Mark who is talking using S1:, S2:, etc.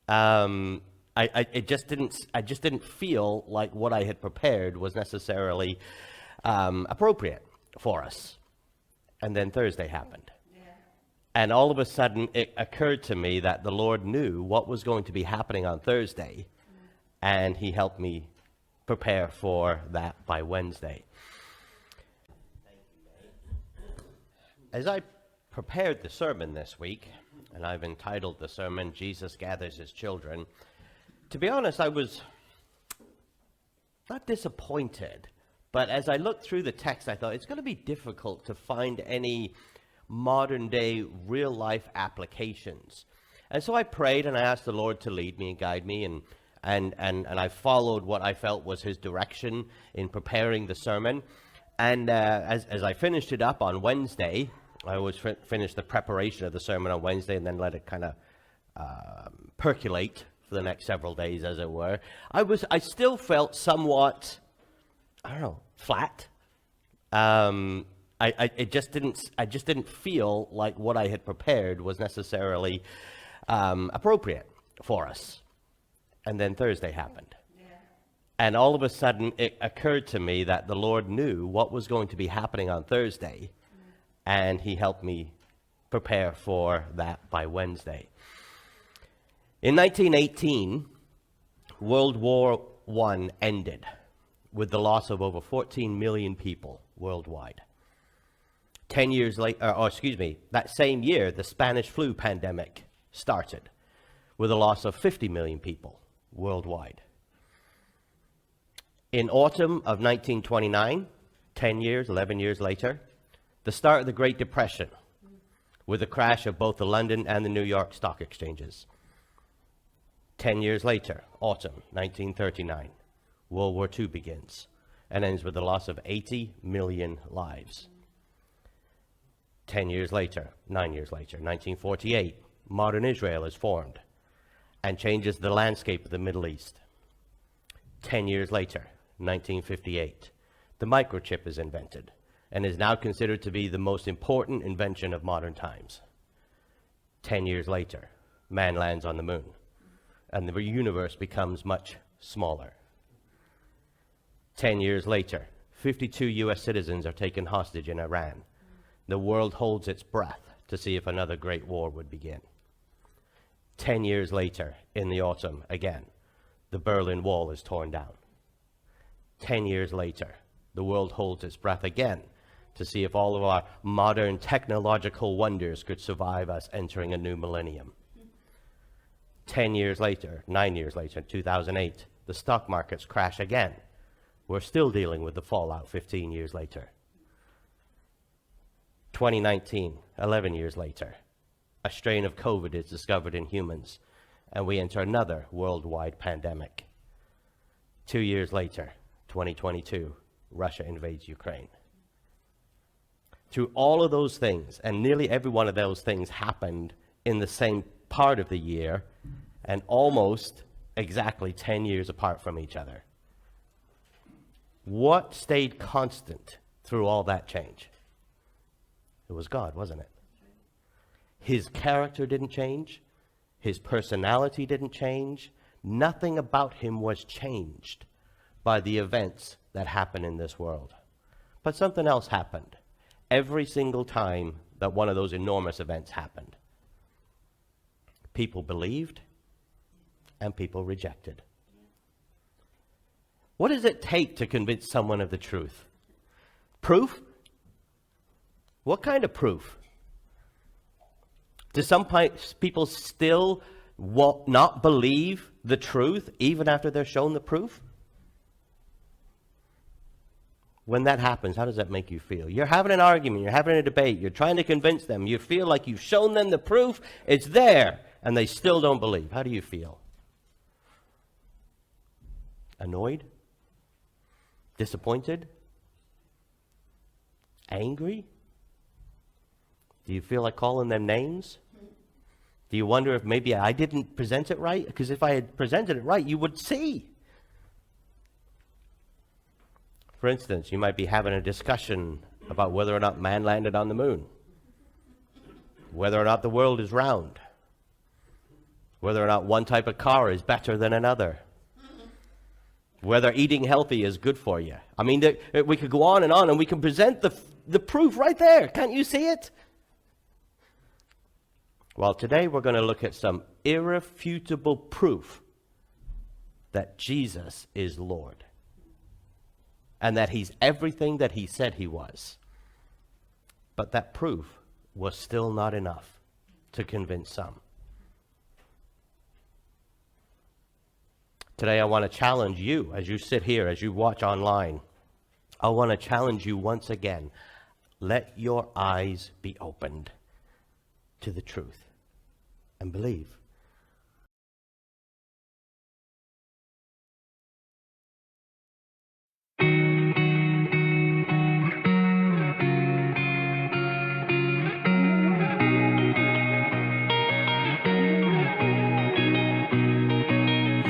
S1: I just didn't feel like what I had prepared was necessarily appropriate for us. And then Thursday happened. And all of a sudden, it occurred to me that the Lord knew what was going to be happening on Thursday, and He helped me prepare for that by Wednesday. As I prepared the sermon this week, and I've entitled the sermon, Jesus Gathers His Children, to be honest, I was not disappointed, but as I looked through the text, I thought it's going to be difficult to find any modern day real life applications. And so I prayed and I asked the Lord to lead me and guide me, and I followed what I felt was His direction in preparing the sermon. And as I finished it up on Wednesday, I always finish the preparation of the sermon on Wednesday and then let it kind of percolate for the next several days, as it were. I still felt somewhat, I don't know, flat. I just didn't feel like what I had prepared was necessarily appropriate for us. And then Thursday happened. And all of a sudden, it occurred to me that the Lord knew what was going to be happening on Thursday, and He helped me prepare for that by Wednesday. In 1918, World War I ended with the loss of over 14 million people worldwide. 10 years later, that same year, the Spanish flu pandemic started with a loss of 50 million people worldwide. In autumn of 1929, 11 years later, the start of the Great Depression with the crash of both the London and the New York stock exchanges. 10 years later, autumn 1939, World War II begins and ends with the loss of 80 million lives. 9 years later, 1948, modern Israel is formed and changes the landscape of the Middle East. 10 years later, 1958, the microchip is invented and is now considered to be the most important invention of modern times. 10 years later, man lands on the moon and the universe becomes much smaller. 10 years later, 52 U.S. citizens are taken hostage in Iran. The world holds its breath to see if another great war would begin. 10 years later, in the autumn, again, the Berlin Wall is torn down. 10 years later, the world holds its breath again to see if all of our modern technological wonders could survive us entering a new millennium. 9 years later, 2008, the stock markets crash again. We're still dealing with the fallout 15 years later. 2019, 11 years later, a strain of COVID is discovered in humans, and we enter another worldwide pandemic. 2 years later, 2022, Russia invades Ukraine. Through all of those things, and nearly every one of those things happened in the same part of the year, and almost exactly 10 years apart from each other. What stayed constant through all that change? It was God, wasn't it? His character didn't change. His personality didn't change. Nothing about Him was changed by the events that happen in this world. But something else happened every single time that one of those enormous events happened. People believed and people rejected. What does it take to convince someone of the truth? Proof? What kind of proof? Do some people still not believe the truth even after they're shown the proof? When that happens, how does that make you feel? You're having an argument, you're having a debate, you're trying to convince them, you feel like you've shown them the proof, it's there, and they still don't believe. How do you feel? Annoyed? Disappointed? Angry? Do you feel like calling them names? Do you wonder if maybe I didn't present it right? Because if I had presented it right, you would see. For instance, you might be having a discussion about whether or not man landed on the moon, whether or not the world is round. Whether or not one type of car is better than another. Whether eating healthy is good for you. I mean, we could go on, and we can present the proof right there. Can't you see it? Well, today we're going to look at some irrefutable proof that Jesus is Lord and that he's everything that he said he was. But that proof was still not enough to convince some. Today I want to challenge you as you sit here, as you watch online. I want to challenge you once again. Let your eyes be opened to the truth and believe.